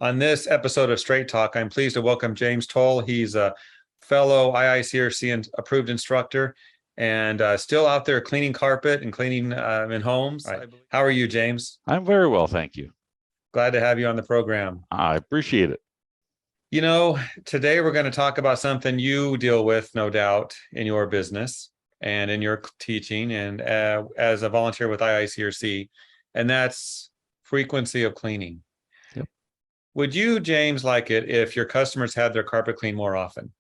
On this episode of Straight Talk, I'm pleased to welcome James Tole. He's a fellow IICRC approved instructor and still out there cleaning carpet and cleaning in homes. Right. How are you, James? I'm very well, thank you. Glad to have you on the program. I appreciate it. You know, today we're going to talk about something you deal with, no doubt, in your business and in your teaching and as a volunteer with IICRC, and that's frequency of cleaning. Yep. Would you, James, like it if your customers had their carpet cleaned more often?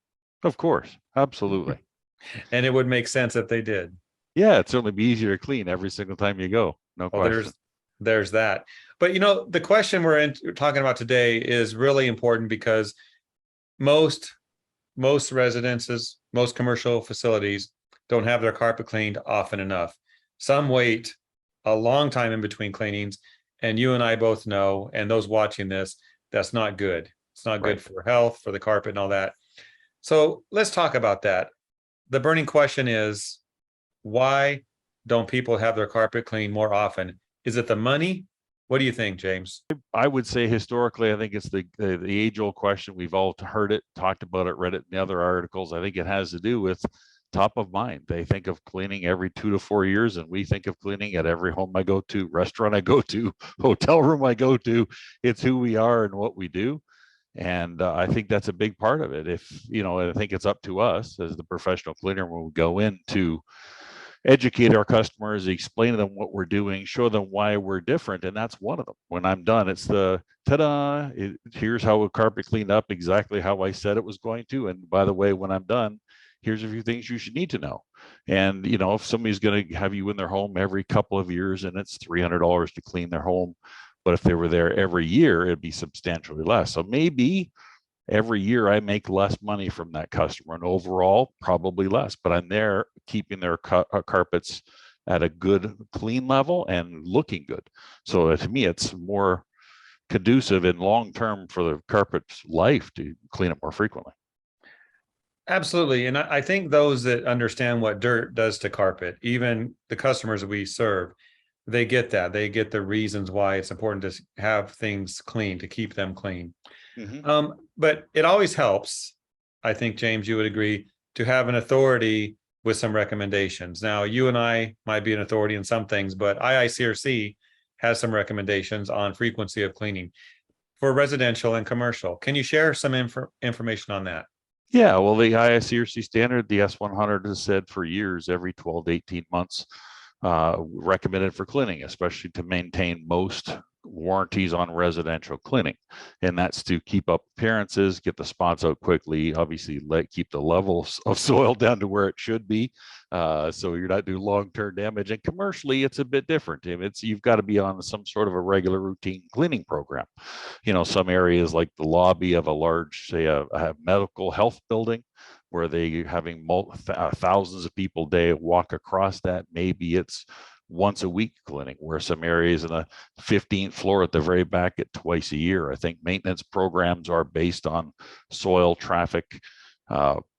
Of course, absolutely. And it would make sense if they did. Yeah, it'd certainly be easier to clean every single time you go. No question. There's that. But you know, the question we're talking about today is really important because most residences, most commercial facilities don't have their carpet cleaned often enough. Some wait a long time in between cleanings, and you and I both know, and those watching this, that's not good. It's not good for health, for the carpet and all that. So let's talk about that. The burning question is, why don't people have their carpet cleaned more often? Is it the money? What do you think, James? I would say historically, I think it's the age-old question. We've all heard it, talked about it, read it in the other articles. I think it has to do with top of mind. They think of cleaning every 2 to 4 years, and we think of cleaning at every home I go to, restaurant I go to, hotel room I go to. It's who we are and what we do. And I think that's a big part of it. I think it's up to us as the professional cleaner when we go in to educate our customers, explain to them what we're doing, show them why we're different. And that's one of them. When I'm done, it's the ta-da, here's how a carpet cleaned up exactly how I said it was going to. And by the way, when I'm done, here's a few things you should need to know. And, if somebody's going to have you in their home every couple of years and it's $300 to clean their home, but if they were there every year, it'd be substantially less. So maybe every year I make less money from that customer, and overall probably less, but I'm there keeping their carpets at a good clean level and looking good. So to me, it's more conducive and long-term for the carpet's life to clean it more frequently. Absolutely. And I think those that understand what dirt does to carpet, even the customers that we serve, they get that. They get the reasons why it's important to have things clean, to keep them clean. Mm-hmm. But it always helps, I think, James, you would agree, to have an authority with some recommendations. Now, you and I might be an authority in some things, but IICRC has some recommendations on frequency of cleaning for residential and commercial. Can you share some information on that? Yeah, well, the IICRC standard, the S100, has said for years, every 12 to 18 months, recommended for cleaning, especially to maintain most warranties on residential cleaning, and that's to keep up appearances, get the spots out quickly, obviously keep the levels of soil down to where it should be, so you're not doing long-term damage. And commercially, it's a bit different. You've got to be on some sort of a regular routine cleaning program. Some areas like the lobby of a large, say, a medical health building, where they're having thousands of people a day walk across that, maybe it's once a week cleaning, where some areas in the 15th floor at the very back at twice a year. I think maintenance programs are based on soil, traffic,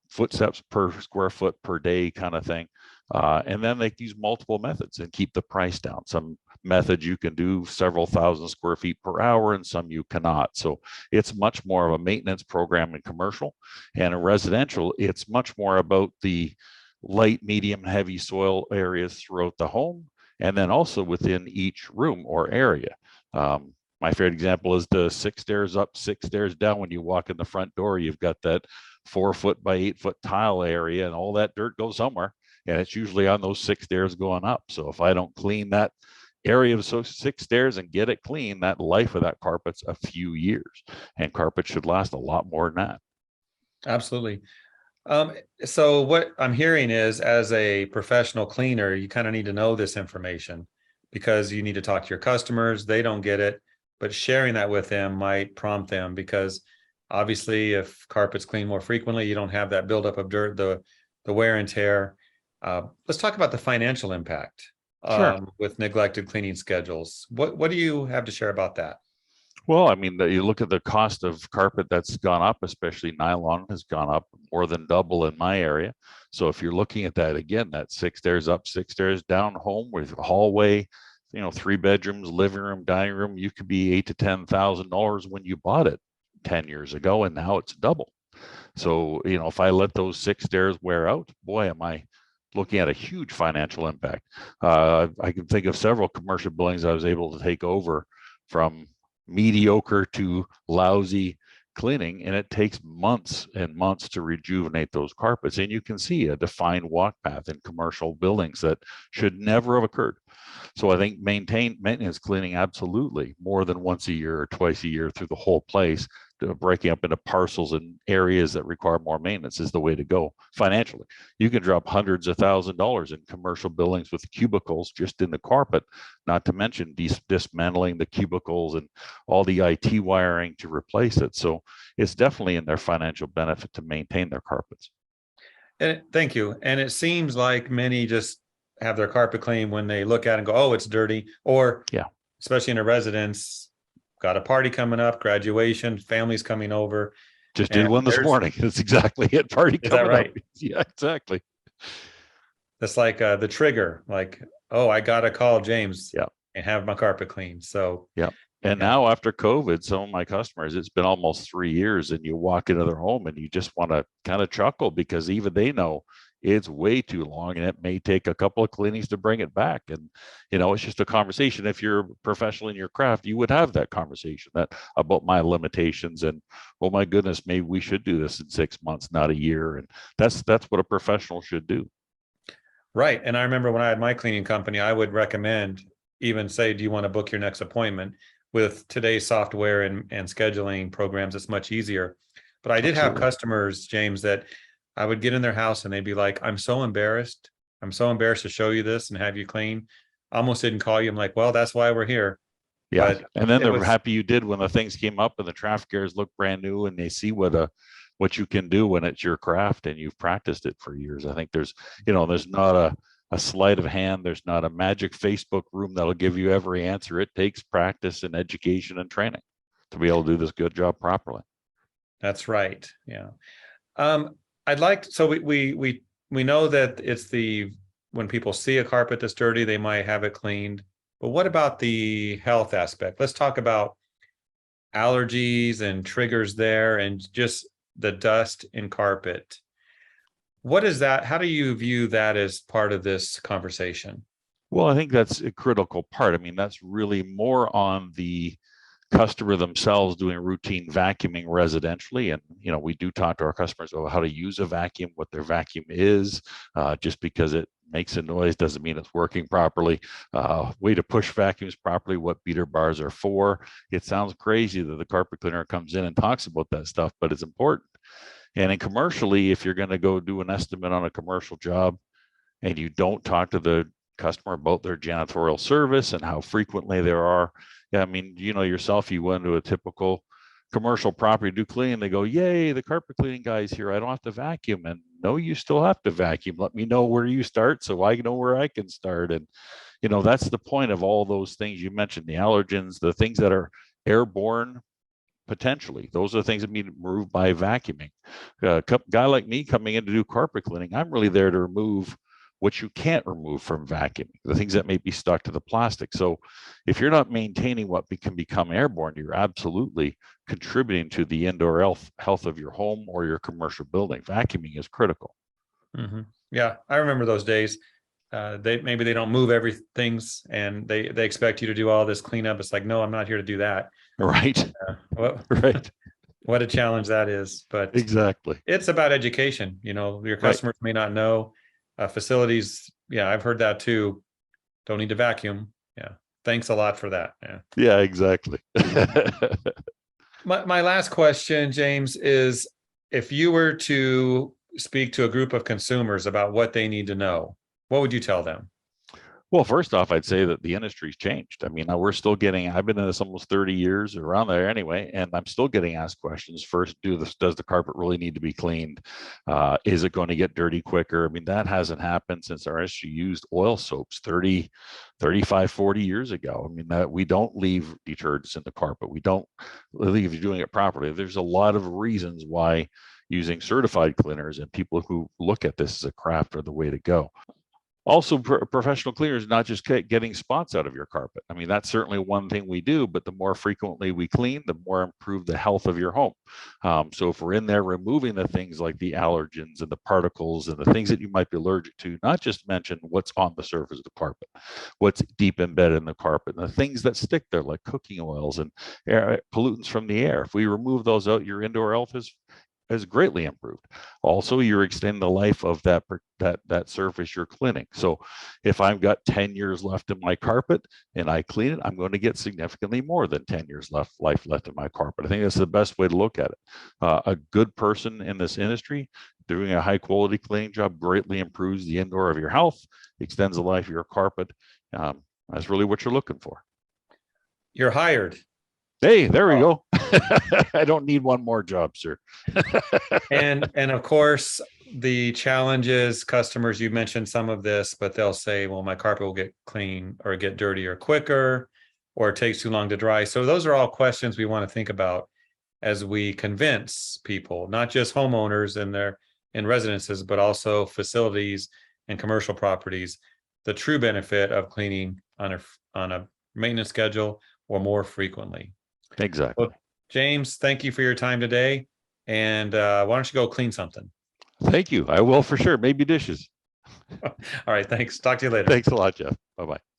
footsteps per square foot per day kind of thing. And then they use multiple methods and keep the price down. Some methods you can do several thousand square feet per hour, and some you cannot. So it's much more of a maintenance program in commercial. And in residential, it's much more about the light, medium, heavy soil areas throughout the home, and then also within each room or area. My favorite example is the 6 stairs up, 6 stairs down. When you walk in the front door, you've got that 4 foot by 8 foot tile area, and all that dirt goes somewhere, and it's usually on those 6 stairs going up. So if I don't clean that area of 6 stairs and get it clean, that life of that carpet's a few years, and carpet should last a lot more than that. Absolutely. So what I'm hearing is, as a professional cleaner, you kind of need to know this information because you need to talk to your customers. They don't get it, but sharing that with them might prompt them, because obviously if carpet's cleaned more frequently, you don't have that buildup of dirt, the wear and tear. Let's talk about the financial impact with neglected cleaning schedules. What do you have to share about that? Well, I mean, you look at the cost of carpet that's gone up, especially nylon has gone up more than double in my area. So if you're looking at that, again, that 6 stairs up, 6 stairs down home with a hallway, 3 bedrooms, living room, dining room, you could be $8,000 to $10,000 when you bought it 10 years ago, and now it's double. So, if I let those 6 stairs wear out, boy, am I looking at a huge financial impact. I can think of several commercial buildings I was able to take over from mediocre to lousy cleaning, and it takes months and months to rejuvenate those carpets. And you can see a defined walk path in commercial buildings that should never have occurred. So I think maintenance cleaning, absolutely, more than once a year or twice a year through the whole place, breaking up into parcels and areas that require more maintenance is the way to go financially. You can drop hundreds of $1,000s in commercial buildings with cubicles just in the carpet, not to mention dismantling the cubicles and all the IT wiring to replace it. So it's definitely in their financial benefit to maintain their carpets. And thank you. And it seems like many just have their carpet clean when they look at it and go, oh, it's dirty. Or yeah, especially in a residence, got a party coming up, graduation, family's coming over. Just did one this morning. That's exactly it. Party is coming that right? up. Yeah, exactly. That's like the trigger, like, oh, I got to call James Yeah. and have my carpet cleaned. So yeah. And now after COVID, some of my customers, it's been almost 3 years, and you walk into their home and you just want to kind of chuckle because even they know it's way too long and it may take a couple of cleanings to bring it back. And, it's just a conversation. If you're a professional in your craft, you would have that conversation about my limitations and, oh my goodness, maybe we should do this in 6 months, not a year. And that's what a professional should do. Right. And I remember when I had my cleaning company, I would recommend even say, do you want to book your next appointment? With today's software and scheduling programs, it's much easier. But I did have customers, James, that I would get in their house and they'd be like, I'm so embarrassed. I'm so embarrassed to show you this and have you clean. I almost didn't call you. I'm like, well, that's why we're here. Yeah. But and then they're happy you did when the things came up and the traffic gears look brand new and they see what you can do when it's your craft and you've practiced it for years. I think there's not a sleight of hand. There's not a magic Facebook room that'll give you every answer. It takes practice and education and training to be able to do this good job properly. That's right. Yeah. I'd like, so we know that it's when people see a carpet that's dirty, they might have it cleaned. But what about the health aspect? Let's talk about allergies and triggers there and just the dust in carpet. What is that? How do you view that as part of this conversation? Well, I think that's a critical part. I mean, that's really more on the customer themselves doing routine vacuuming residentially. And, we do talk to our customers about how to use a vacuum, what their vacuum is. Just because it makes a noise doesn't mean it's working properly. Way to push vacuums properly, what beater bars are for. It sounds crazy that the carpet cleaner comes in and talks about that stuff, but it's important. And in commercially, if you're going to go do an estimate on a commercial job and you don't talk to the customer about their janitorial service and how frequently there are, I mean, yourself, you went to a typical commercial property, do cleaning, they go, yay, the carpet cleaning guy's here. I don't have to vacuum. And no, you still have to vacuum. Let me know where you start so I know where I can start. And, that's the point of all those things you mentioned, the allergens, the things that are airborne. Potentially, those are the things that need removed by vacuuming. A guy like me coming in to do carpet cleaning, I'm really there to remove what you can't remove from vacuuming, the things that may be stuck to the plastic. So if you're not maintaining what can become airborne, you're absolutely contributing to the indoor health of your home or your commercial building. Vacuuming is critical. Mm-hmm. Yeah, I remember those days. Maybe they don't move everything and they expect you to do all this cleanup. It's like, no, I'm not here to do that. Right. Right. What a challenge that is. But exactly, it's about education. Your customers may not know. Facilities, yeah, I've heard that too. Don't need to vacuum. Yeah, thanks a lot for that. Yeah, exactly. My last question, James, is if you were to speak to a group of consumers about what they need to know, what would you tell them? Well, first off, I'd say that the industry's changed. I mean, we're still I've been in this almost 30 years, around there anyway, and I'm still getting asked questions. First, does the carpet really need to be cleaned? Is it going to get dirty quicker? I mean, that hasn't happened since our industry used oil soaps 30, 35, 40 years ago. I mean, we don't leave detergents in the carpet. We don't leave if you're doing it properly. There's a lot of reasons why using certified cleaners and people who look at this as a craft are the way to go. Also, professional cleaners, not just getting spots out of your carpet. I mean, that's certainly one thing we do, but the more frequently we clean, the more improved the health of your home. So if we're in there removing the things like the allergens and the particles and the things that you might be allergic to, not just mention what's on the surface of the carpet, what's deep embedded in the carpet, and the things that stick there like cooking oils and pollutants from the air. If we remove those out, your indoor health has greatly improved. Also, you're extending the life of that surface you're cleaning. So if I've got 10 years left in my carpet and I clean it, I'm going to get significantly more than 10 years life left in my carpet. I think that's the best way to look at it. A good person in this industry doing a high quality cleaning job greatly improves the indoor of your health, extends the life of your carpet. That's really what you're looking for. You're hired. Hey, there we go. I don't need one more job, sir. and of course, the challenges, customers, you mentioned some of this, but they'll say, well, my carpet will get clean or get dirtier quicker, or it takes too long to dry. So those are all questions we want to think about as we convince people, not just homeowners in residences, but also facilities and commercial properties, the true benefit of cleaning on a maintenance schedule or more frequently. Exactly. Well, James, thank you for your time today. And why don't you go clean something? Thank you. I will for sure. Maybe dishes. All right. Thanks. Talk to you later. Thanks a lot, Jeff. Bye-bye.